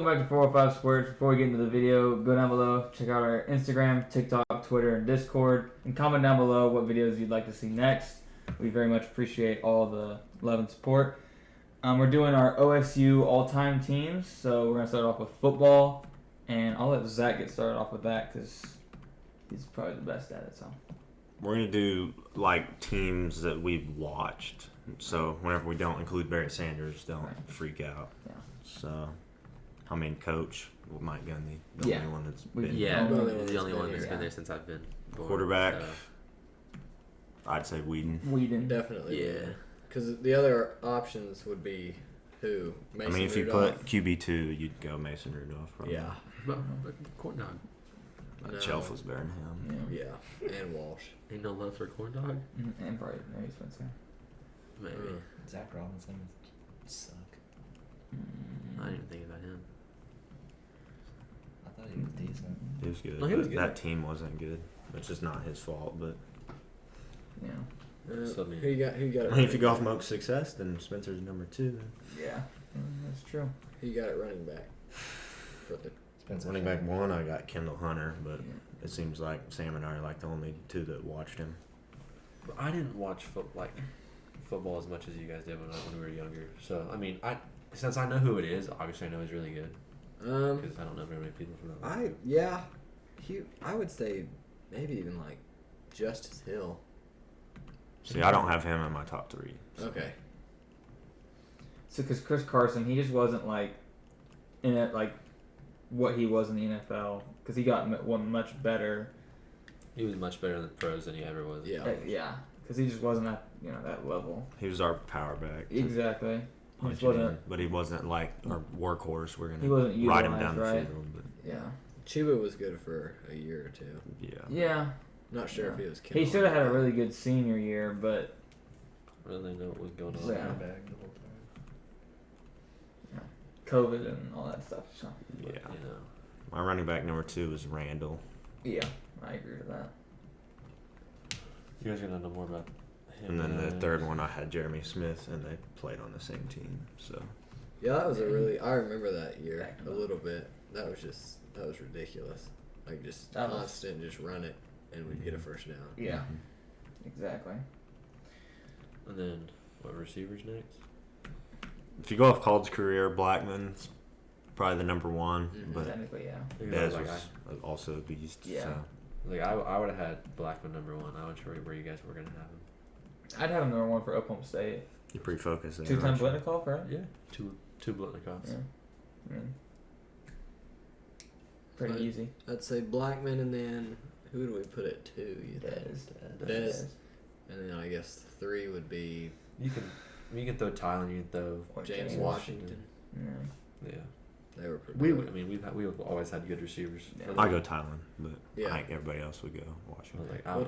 welcome back to 405 Sports. Before we get into the video, go down below, check out our Instagram, TikTok, Twitter, and Discord, and comment down below what videos you'd like to see next. We very much appreciate all the love and support. We're doing our OSU all-time teams, so we're going to start off with football, and I'll let Zach get started off with that because he's probably the best at it. So we're going to do, like, teams that we've watched. So whenever we don't include Barry Sanders, don't freak out. Yeah. So, I mean, Coach, Mike Gundy, the only one that's been. Yeah, the only one that's been there since I've been born. Quarterback, I'd say Whedon. Definitely. Yeah. Because the other options would be who? Mason if you Rudolph. put QB2, you'd go Mason Rudolph. Probably. Yeah. But corn dog. No. Shelf was better than him. Yeah. And Walsh. Ain't no love for corn dog? and probably Mary Spencer. Maybe. Zach Robinson suck. I didn't even think about him. I thought he was decent. He was good. No, he was but good. That team wasn't good. It's just not his fault. But So, I mean, Who you got? if you go off Moke's success, then Spencer's number 2. Yeah, that's true. Who you got at running back? For the Spencer Running back 1, I got Kendall Hunter, but Yeah. it seems like Sam and I are like the only 2 that watched him. I didn't watch football as much as you guys did when we were younger. So, I mean, since I know who it is, obviously I know he's really good. Because I don't know very many people from that. I would say maybe even like Justice Hill. See, I don't have him in my top 3. So. Okay. So, because Chris Carson, he just wasn't like in it like what he was in the NFL. Because he got one much better. He was much better in the pros than he ever was. Yeah. Yeah, because he just wasn't at that level. He was our power back. Exactly. He Punch just it wasn't. in, but he wasn't like our workhorse. We're He wasn't gonna ride him utilized, down the right? field. But Yeah. Chuba was good for a year or 2. yeah. Yeah. Not sure if he was. He should have had a really good senior year, but Really know what was going on. Yeah. bag the whole time. COVID and all that stuff. So Yeah. You know. My running back number 2 is Randall. yeah, I agree with that. You guys are going to know more about And him. then the third one, I had Jeremy Smith, and they played on the same team. So Yeah, that was I remember that year a little bit. That was ridiculous. Like just That was- constant, just run it, and we'd get a first down. Yeah, exactly. And then, what, receivers next? if you go off college career, Blackman's probably the number 1, but Technically, yeah. Dez was also a beast. Yeah. So. I would have had Blackman number 1. I wasn't sure where you guys were going to have him. I'd have him number 1 for Oklahoma State. You're pretty focused there. 2-time aren't you? Blitnikoff, right? Yeah. Two Blitnikoffs. Yeah. Pretty Right. easy. I'd say Blackman, and then who do we put at 2? You think? Dez. And then I guess 3 would be You can throw Tyler. You can throw Or James James. Washington. Yeah. Yeah. They were pretty. We good. I mean we've always had good receivers. Yeah. I go Tylen, but Yeah. I think everybody else would go I Washington. was like, Well,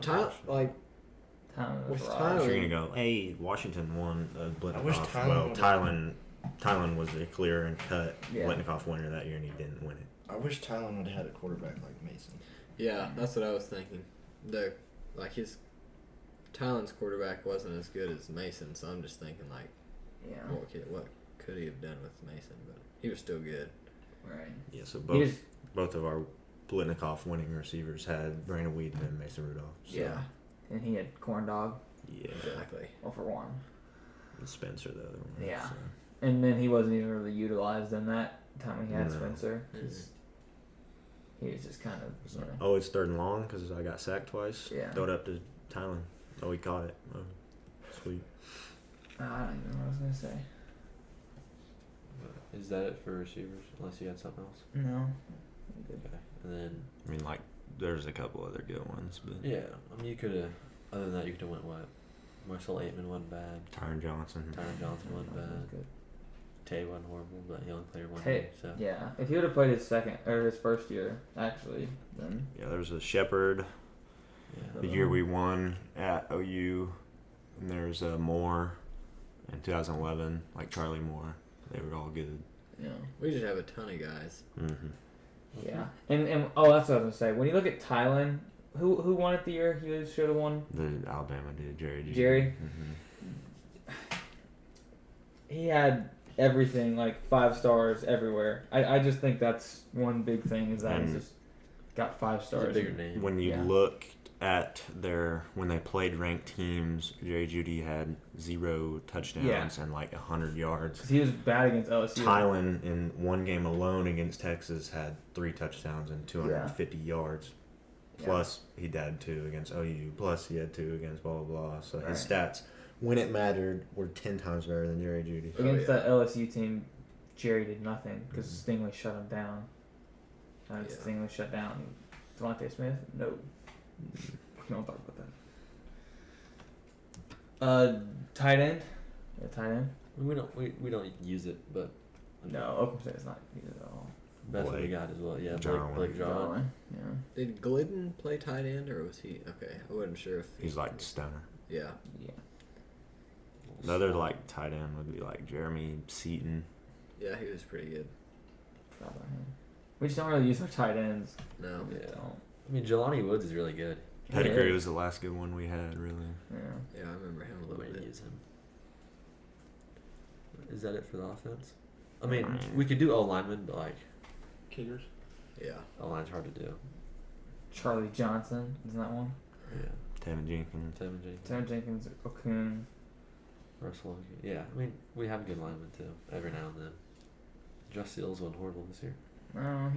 Tylen was With raw. Tylen- If you're gonna go, hey, Washington won I wish Blitnikoff. Tylen Well, would've- Tylen was the clear and cut Yeah. Blitnikoff winner that year, and he didn't win it. I wish Tylen would have had a quarterback like Mason. Yeah, that's what I was thinking. Tylen's quarterback wasn't as good as Mason, so I'm just thinking like, Yeah. what could he have done with Mason? But he was still good. Right. Yeah, so He just, both of our Blitnikoff winning receivers had Brandon Whedon and Mason Rudolph. So, yeah. And he had corn dog. Yeah. Exactly. Well, for one. And Spencer, the other one. Yeah. So. And then he wasn't even really utilized in that time he had No. Spencer. 'Cause he was just kind of, you know. Oh, it's 3rd and long because I got sacked twice. Yeah. Throw it up to Tylen. Oh, he caught it. Oh, sweet. I don't even know what I was going to say. Is that it for receivers? Unless you had something else. No. Okay. And then I mean, like, there's a couple other good ones, but yeah, I mean you could have. Other than that, you could have went what? Marcel Aitman wasn't bad. Tyron Johnson. Tyron Johnson wasn't That was bad. good. Tay wasn't horrible, but he only played one Tay- game. So Yeah. If he would have played his first year, actually, then. Yeah, there was a Shepherd. yeah. The year we won at OU, and there's Moore in 2011, like Charlie Moore. They were all good. Yeah. We just have a ton of guys. Mm-hmm. Yeah. And that's what I was going to say. When you look at Tylen, who won it the year he should have won? The Alabama did, Jerry. Jerry? Mm-hmm. He had everything, like 5 stars everywhere. I just think that's one big thing is that he's just got 5 He's a stars. bigger name. When you Yeah. look at when they played ranked teams, Jerry Jeudy had 0 touchdowns and like 100 yards. 'Cause he was bad against LSU. Tylen in one game alone against Texas had 3 touchdowns and 250 yards. Plus he had 2 against OU. Plus he had 2 against blah blah blah. So his stats, when it mattered, were 10 times better than Jerry Jeudy. Against that LSU team, Jerry did nothing because Stingley shut him down. Stingley shut down Devontae Smith. No. We don't talk about that. Tight end. Yeah, tight end. We don't use it, but No, Oklahoma State is not used at all. that's what we Blake got as well. Yeah, Jarwin. Blake Jarwin. Yeah. Did Glidden play tight end or was he? Okay, I wasn't sure if He's like Stoner. Yeah. Yeah. The other like tight end would be like Jeremy Seaton. Yeah, he was pretty good. Forgot about him. We just don't really use our tight ends. No. We Yeah. don't. I mean, Jelani Woods is really good. Pettigrew was the last good one we had, really. Yeah. Yeah, I remember him a We little didn't bit. use him. Is that it for the offense? I mean, we could do O lineman, but like Kickers. Yeah. O line's hard to do. Charlie Johnson, isn't that one? Yeah, Tevin Jenkins. Tevin Jenkins, Taylor Jenkins, Okun. Russell. Yeah, I mean, we have good linemen too. Every now and then. Josh Seals wasn't horrible this year. No,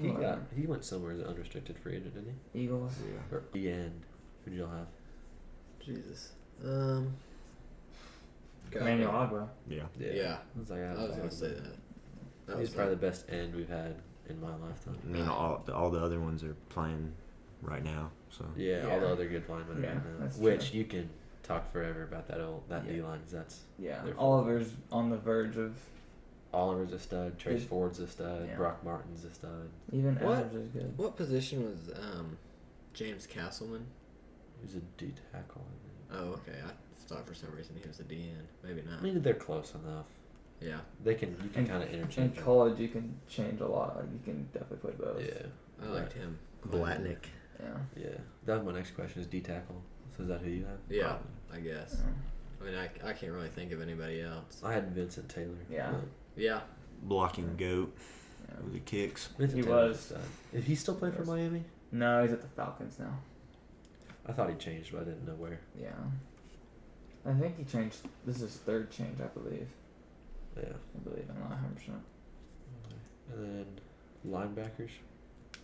He went somewhere as an unrestricted free agent, didn't Eagles. he? Or the end. Who did y'all have? Jesus. God. Emmanuel Agba. Yeah. Yeah. I was like, I was gonna say that. That He's was probably the best end we've had in my lifetime. I mean, all the other ones are playing right now. So Yeah, all the other good linemen Yeah, right now. that's Which true. you can talk forever about that Yeah. D line. That's Yeah. They're Oliver's on the verge of Oliver's a stud, Trace Good. Ford's a stud, Yeah. Brock Martin's a stud. even What? Evans is good. What position was James Castleman? He's a D tackle. Oh, okay. I thought for some reason he was a DN. Maybe I not. mean, they're close enough. Yeah. You can And- kind of In interchange. them. college, you can change a lot. Like, you can definitely play both. Yeah, I liked him. quite a bit. Blatnick. Yeah. yeah. That was my next question. Is D tackle? So is that who you have? Yeah, I guess. Yeah. I mean, I can't really think of anybody else. I had Vincent Taylor. Yeah. but Yeah. Blocking goat Yeah. with the kicks. Vincent He Taylor's was. a stud. Did he still play for was. Miami? No, he's at the Falcons now. I thought he changed, but I didn't know where. Yeah. I think he changed. This is his 3rd change, I believe. Yeah. I believe. I'm not 100%. And then linebackers.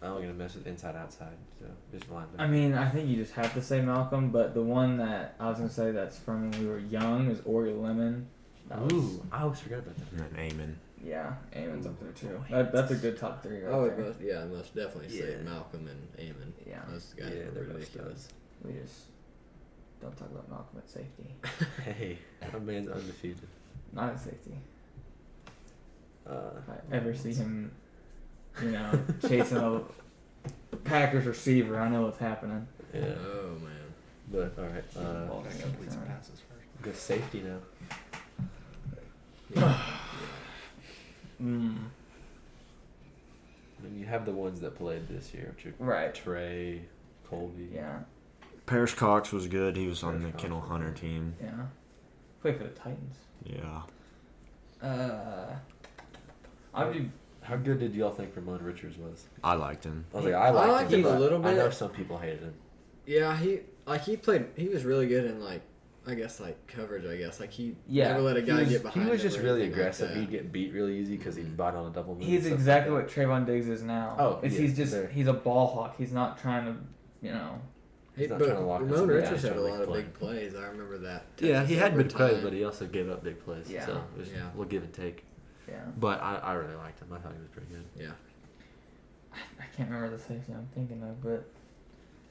I'm only gonna mess with inside outside, so just linebacker. I mean, I think you just have to say Malcolm, but the one that I was gonna say that's from when we were young is Ori Lemon. That was, Ooh, I always forgot about that. And then Amon. yeah, Amon's up there too. That's a good top 3 right I there. would most, yeah, most definitely say Yeah. Malcolm and Amon. Yeah. Those guys Yeah, were they're both ridiculous. We just don't talk about Malcolm at safety. Hey, my man's undefeated. Not at safety. Uh, If I ever see him, chasing a Packers receiver, I know what's happening. yeah. Oh man. But all right, Ball Gotta game complete some time. passes first. go safety now. Yeah. Mm, I mean, you have the ones that played this year, which are right. Trey, Colby. Yeah. Paris Cox was good. He was on Paris the Cox Kendall was Hunter good. team. Yeah. Play for the Titans. Yeah. I'd be. How good did y'all think Ramon Richards was? I liked him. I was like, I liked him him. a little I know bit. some people hated him. Yeah, he played. He was really good in coverage. I guess he Yeah, never let a guy He get behind. was him just or really anything aggressive. Like that. He'd get beat really easy because he'd bite on a double move. He's and stuff exactly like what Trayvon Diggs is now. Oh, Is yeah, he's just there. he's a ball hawk. He's not trying to, He's not but trying to lock us Ramon in. Richards He's had a trying to lot make of play. big plays. I remember that. Yeah, Texas he had big plays, overtime. but he also gave up big plays. Yeah. So it was, Yeah. we'll give and take. Yeah. But I really liked him. I thought he was pretty good. Yeah. I can't remember the safety I'm thinking of, but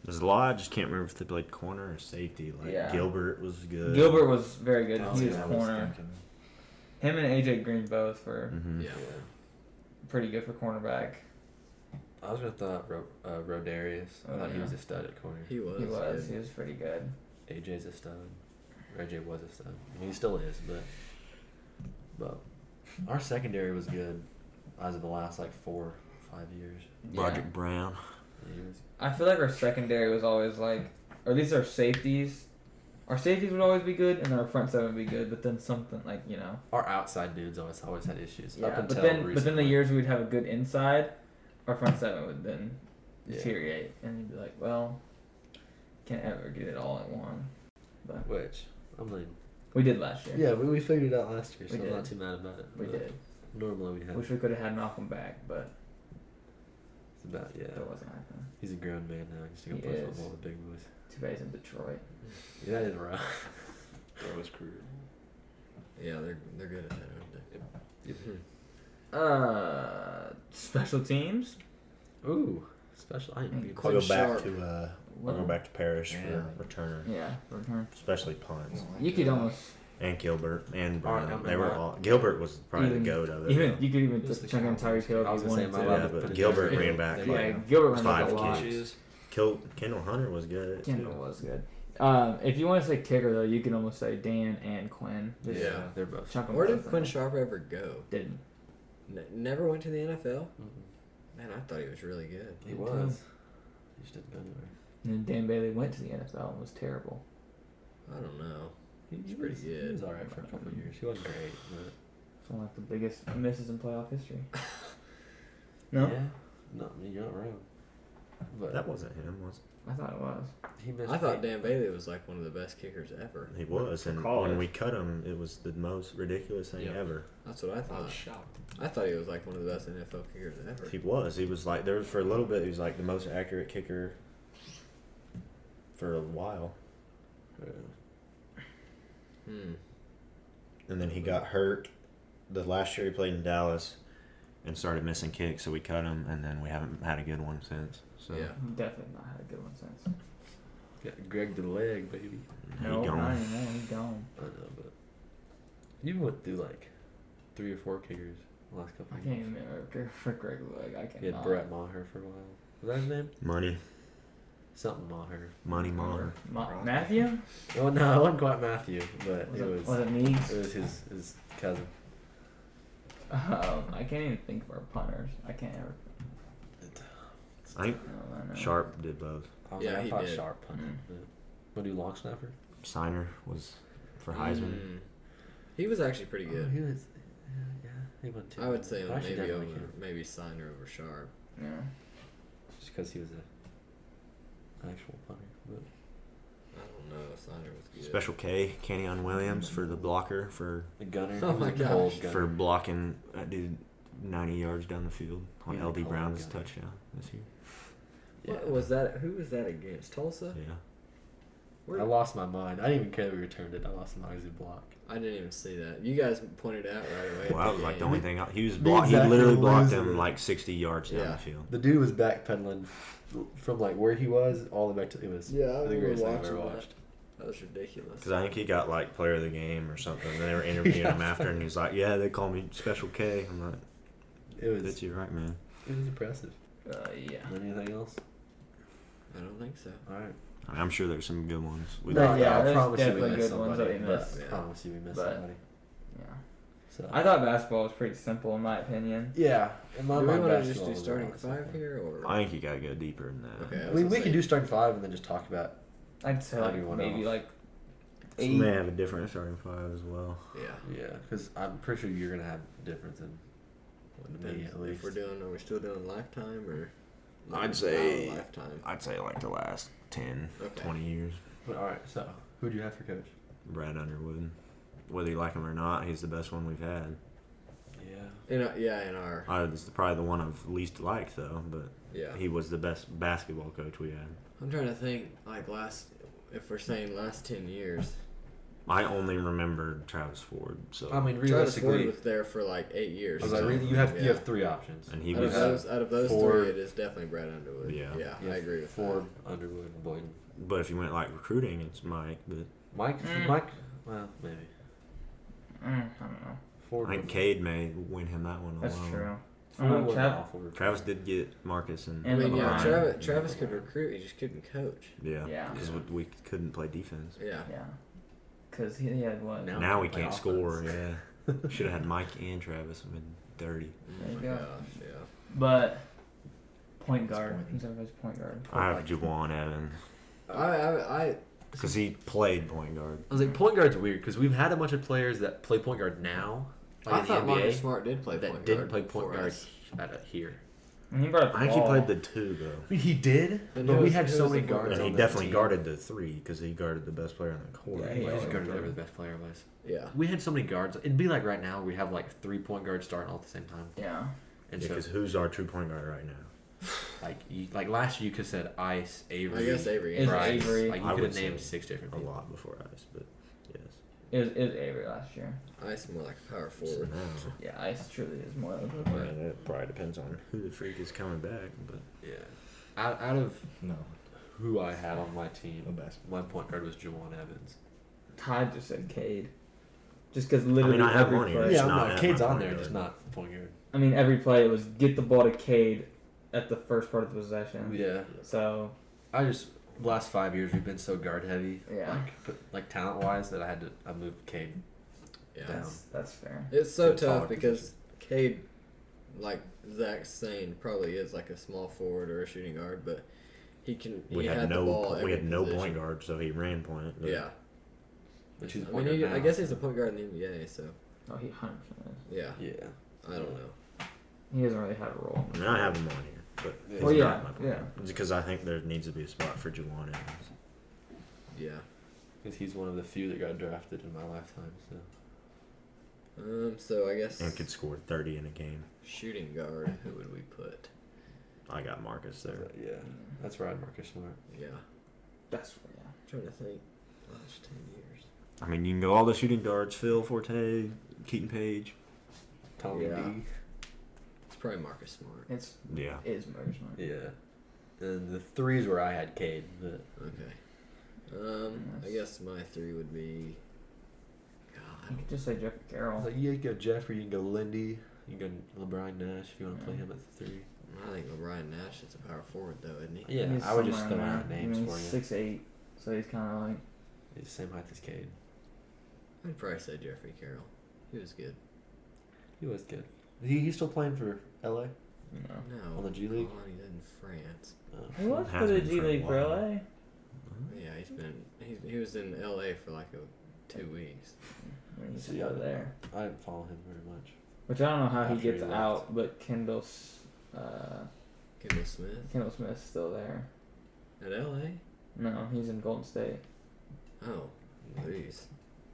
There's a lot. I just can't remember if they played corner or safety. Like Yeah. Gilbert was good. Gilbert was very good. Oh, he was yeah, I was corner. thinking. Him and AJ Green both were Mm-hmm. Yeah. pretty good for cornerback. I was gonna thought Rodarius. I Oh, thought he yeah. was a stud at corner. He was. He was. good. He was pretty good. AJ's a stud. AJ was a stud. I mean, he still is, but our secondary was good as of the last 4 or 5 years. Broderick Brown. He was, I feel like our secondary was always or at least our safeties our safeties would always be good, and then our front seven would be good. But then something like Our outside dudes always had issues. yeah. Up until But then the recently. years we'd have a good inside, our front seven would then Yeah. deteriorate, and you'd be like, well, can't ever get it all in one. But Which, I mean, we did last year. yeah, we figured it out last year, so We I'm did. not too mad about it. We But did. Normally we have. Wish we could have had Malcolm back, but It's about, yeah. that wasn't happening. He's a grown man now. He's going He to go play is. football with big boys. Too bad he's in Detroit. Yeah, that is rough. Throw his career. Yeah, they're good at that, aren't they? Special teams. Ooh, special. I ain't And being Quinn I'll go back Sharp. to I'll go back to Parrish Yeah. for returner, Yeah, return. especially punts. You could almost And Gilbert and All right, Brown. I'm They were not- all. Gilbert was probably Even- the goat of it. even you could even Just the check in Cowboys. Tyreek Hill I was if you gonna say, wanted am I to. allowed Yeah, to but put it Gilbert there? ran back Yeah. Yeah, Gilbert ran Five like a lot. kids. Kendall Hunter was good. Kendall too. was good. If you want to say kicker though, you can almost say Dan and Quinn. Just Yeah. They're both. chuck 'em Where both did in Quinn there. Sharp ever go? Didn't. Never went to the NFL? Mm-mm. Man, I thought he was really good. He Me was. He just didn't go anywhere. And then Dan Bailey went to the NFL and was terrible. I don't know. He's pretty He good. was alright for a couple of years. He wasn't great, but It's one of like the biggest misses in playoff history. No, yeah, no, I mean, you're not wrong. But That wasn't him, was it? I thought it was. he missed. I thought eight- Dan Bailey was like one of the best kickers ever. He was, For and college. when we cut him, it was the most ridiculous thing Yeah. ever. That's what I I thought. was shocked. I thought he was like one of the best NFL kickers ever. He was. He was like there was for a little bit. He was like the most accurate kicker for a while, Hmm. and then he got hurt. The last year he played in Dallas, and started missing kicks, so we cut him, and then we haven't had a good one since. So Yeah. Definitely not had a good one since. Got Greg the leg, baby. he No, gone. not anymore. He's gone. I know, but you went through like 3 or 4 kickers the last couple I of can't years. even remember for Greg Leg. I He had can't. Brett Maher for a while. Was that his name? Money, Something Maher. Maher. Matthew? Oh no, it wasn't quite Matthew, but Was it it, was. was it Meeks? It was his cousin. I can't even think of our punters. I can't ever. I think I know. Sharp did both. Yeah, I he thought did. Sharp punted. Mm. But what do long snapper? Signer was for Heisman. Mm. He was actually pretty good. He was. Yeah, he went too. I would say I actually maybe definitely over, can't. maybe Signer over Sharp. Yeah. Just because he was a actual punter. But I don't know. Signer was good. Special K, Kenyon Williams for the blocker for the gunner. Oh he was my a gosh. cold gunner. for blocking that dude 90 yards down the field on Yeah, LD cold Brown's gunner. touchdown this year. Yeah. What was that? Who was that against? Tulsa? Yeah. Where- I lost my mind. I didn't even care that we returned it. I lost my mind because he blocked. I didn't even see that. You guys pointed out right away. Well, that was like the only thing. He was Be block. He exactly literally the blocked loser. him like 60 yards down Yeah. the field. The dude was backpedaling from like where he was all the way back to it was Yeah, I the remember greatest thing I've watching ever that. watched. That was ridiculous. Because I think he got like player of the game or something. And they were interviewing Yeah. him after, and he's like, "Yeah, they call me Special K." I'm like, It was "That's you, right, man?" it was impressive. Yeah. Anything else? I don't think so. All right. I mean, I'm sure there's some good ones. We No, like yeah, I there's promise you we definitely missed good ones somebody, that we but missed. Yeah. promise you we missed But- somebody. Yeah. So I thought basketball was pretty simple in my opinion. yeah, in my Do we mind, want to just basketball do was starting always five simple. here, or I think you gotta go deeper than that. Okay. I mean, we could do starting 5 and then just talk about. I'd say like Everyone maybe else. like So 8. we may have a different starting 5 as well. Yeah. Yeah, because I'm pretty sure you're gonna have difference in me Depends at if least. we're doing. Are we still doing lifetime or? I'd say- lifetime. I'd say like the last 10, Okay. 20 years. But all right, so who do you have for coach? Brad Underwood. Whether you like him or not, he's the best one we've had. Yeah. In our. This is probably the one I've least liked though, but Yeah. he was the best basketball coach we had. I'm trying to think. Like if we're saying last 10 years, I only remembered Travis Ford, so I mean, Travis Ford realistically, was there for like 8 years. I was like, So- you have Yeah. 3 options. and he Out was. of those Ford- 3, it is definitely Brad Underwood. Yeah. Yeah, You I have agree with Ford, Underwood, and Boyden. But if you went like recruiting, it's Mike. But Mike, well, maybe I don't know. Ford. I think Cade may win him that one That's alone. true. Ford wasn't Trav- awful recruiter. Travis did get Marcus and. that. I And mean, yeah, LeBron. Travis could recruit. He just couldn't coach. Yeah. Yeah. Because we couldn't play defense. Yeah. Yeah. Because he had what? No. Now we play can't offense. score. Yeah. Should have had Mike and Travis and been dirty. Oh There you my go. gosh, yeah. But point guard. Disappointing. Who's everybody's point guard? I have Juwan Evans. I Because he played point guard. I was like, point guard's weird because we've had a bunch of players that play point guard now. Like I in thought the Marcus NBA, Smart did play point that guard. didn't play point for guard us. here. And he brought up the I think he ball. played the 2 though. I mean, he did, Then but who we was- had who so was many the point guards. guard? And on he that definitely team. guarded the 3 because he guarded the best player on the court. Yeah, He he always always guarded guarded. whatever the best player was. Yeah. We had so many guards. It'd be like right now we have like 3 point guards starting all at the same time. Yeah. And Because so, who's our true point guard right now? like last year, you could have said Ice, Avery. I guess Avery. It's Bryce. Avery. Like I you could would have named say 6 different A people. lot before Ice, but yes. It was Avery last year. Ice more like a power So forward. now, Yeah, Ice truly is more like a yeah, it probably depends on who the freak is coming back, but Yeah. Out of No. who I had on my team, No basketball. my point guard was Juwan Evans. Ty just said Cade. Just because literally I have every one here. play. It's Yeah, not no, at Cade's my on point there, guard. just not point guard. I mean, every play it was get the ball to Cade at the first part of the possession. Yeah. So I just last 5 years we've been so guard heavy, yeah, like talent wise, that I moved Cade. Yeah. Down. that's fair. It's so Good taller tough because Cade, like Zach's saying, probably is like a small forward or a shooting guard, but he can. He we had the ball no every no position. point guard, so he ran point. but- Yeah. Which is I mean, I guess he's a point guard in the NBA, so Oh, he 100% is. yeah. Yeah. I don't know. He hasn't really had a role. I mean, I have him on here, but Yeah. he's Well, yeah, not my point yeah. guard. It's because I think there needs to be a spot for Juwan Evans. Yeah. Because he's one of the few that got drafted in my lifetime. So So I guess And could score 30 in a game. shooting guard. Who would we put? I got Marcus there. yeah, that's right, Marcus Smart. Yeah. That's yeah. I'm trying to think. Last 10 years. I mean, you can go all the shooting guards: Phil Forte, Keaton Page. Tommy Yeah. D. It's probably Marcus Smart. It's Yeah. is Marcus Smart. Yeah. And the 3s where I had Cade, but Okay. I guess my 3 would be. God. You could just say Jeffrey I Carroll. was like, you can go Jeffrey, you can go Lindy, you can go LeBron Nash if you want to play him at the 3. I think Ryan Nash is a power forward though, isn't he? Yeah, He's I would just somewhere throw in out there. names I mean, for he's you. 6'8", so he's kind of like He's the same height as Cade. I'd probably say Jeffrey Carroll. He was good. He was good. He's still playing for LA? No. On the G League? come on, he's in France. He was for Has the been G for a League for while. LA. Yeah, he was in LA for like 2 weeks. I mean, he's See, still there. I didn't follow him very much. Which I don't know how he After gets he left. out, but Kendall Smith Smith's still there. at LA. No, he's in Golden State. Oh, jeez.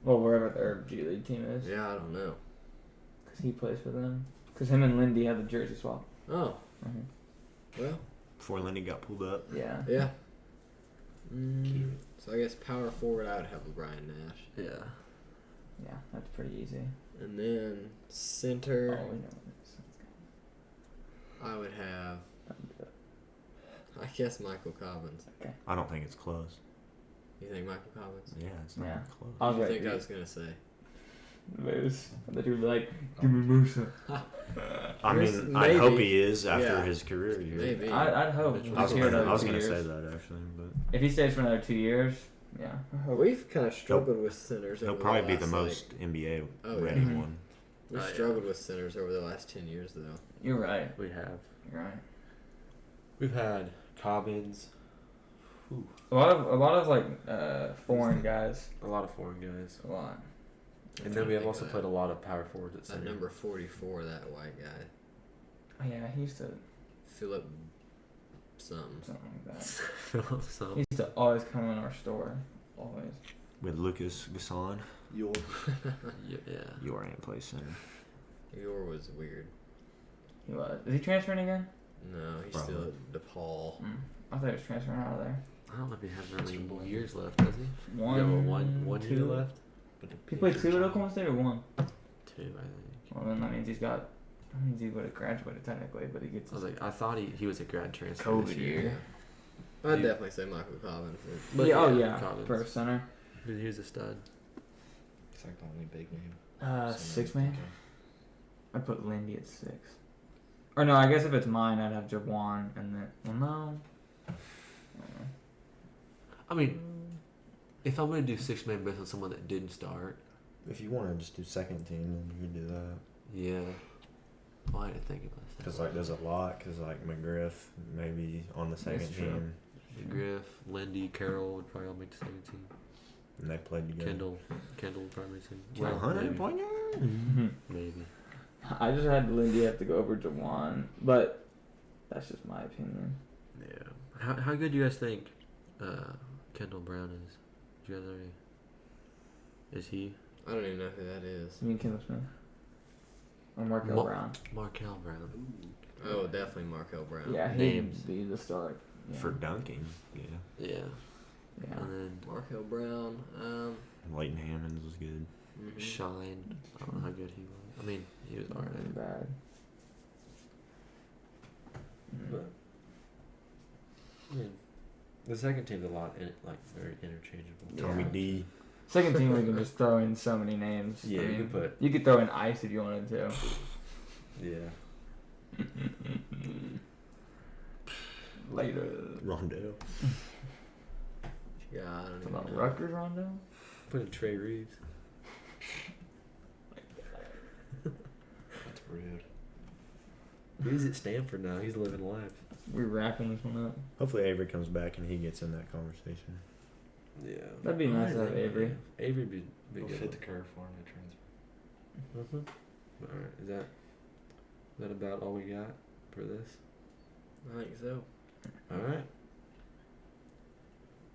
Well, wherever their G League team is. Yeah, I don't know. Because he plays for them. Because him and Lindy have the jersey swap. Oh, well, Before Lenny got pulled up. Yeah. yeah. So I guess power forward, I would have Brian Nash, Yeah. Yeah, that's pretty easy. and then Oh, center, we know what this is. I would have. I guess Michael Cobbins. I don't think it's close. You think Michael Cobbins? Yeah, it's not Yeah. close. I What was do you think ready. I was gonna say? Moose. I thought you would be like, give me Moose. I Chris, mean, I hope maybe. he is after Yeah. his career here. Maybe. I'd hope. I He's I was here gonna, another I was 2 gonna years. say that actually, but If he stays for another 2 years, yeah. I hope. We've kind of struggled with centers. he'll over probably the be the last, most NBA Oh, yeah. ready Mhm. one. We've Oh, yeah. struggled with centers over the last 10 years, though. You're right. We have. You're right. We've had Cobbins. A lot of like foreign guys. A lot of foreign guys. A lot. And then we have also played a lot of power forwards at At center. number 44, that white guy, Oh, yeah, he used to Philip something. something like that. so, He used to always come in our store. Always. With Lucas Gasson, yeah. you ain't play center. Yor was weird. He was. Is he transferring again? No, he's Probably. still at DePaul. I thought he was transferring out of there. I don't know if he has many years left, does he? One, Yeah, well, one year two. left? He played 2 at Oklahoma State or 1? 2, I think. Well, then that means that means he would have graduated technically, but he gets I was like, I thought he was a grad transfer COVID this year. I'd Dude. definitely say Michael Cobbins. But yeah, oh yeah, yeah, Collins. for a center. He was a stud. It's like the only big name. 6 man. I'd put Lindy at 6. Or no, I guess if it's mine, I'd have Jawan and then. Well, no. I don't know. I mean, if I'm going to do 6-man based on someone that didn't start, If you want to just do second team, then you can do that. yeah. Well, I didn't think about that. Because like there's a lot. Because like McGriff maybe on the second That's true. team. Griff, Lindy, Carroll would probably all make the second team. And they played together. Kendall would probably make the second. Well, 100 point guard? Maybe. I just had Lindy have to go over Jawan, but that's just my opinion. Yeah. How good do you guys think Kendall Brown is? Do you guys already? Is he? I don't even know who that is. You mean Kendall Smith? Or Markel Brown? Markel Brown. Oh, definitely Markel Brown. Yeah, Names. he'd be the start. Yeah. For dunking, yeah. Yeah. Yeah. And then Markel Brown. Leighton Hammonds was good. Shine. I don't know how good he was. I mean, he was Not really alright. bad. But I mean, the second team's a lot very interchangeable. Tommy Yeah. D. Second team, we can just throw in so many names. Yeah, I you mean, can put. You could throw in Ice if you wanted to. Yeah. Later. Rondo. Yeah, I don't Talking even about know. Rutgers Rondo? Put in Trey Reeves. That's rude. He's at Stanford now. He's living life. We're wrapping this one up. Hopefully Avery comes back and he gets in that conversation. Yeah. That'd be nice to have Avery. Avery be It'll good. fit the curve for him to transfer. All right. Is that about all we got for this? I think so. All right.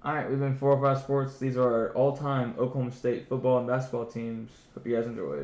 Alright, we've been 405 Sports. These are our all-time Oklahoma State football and basketball teams. Hope you guys enjoyed.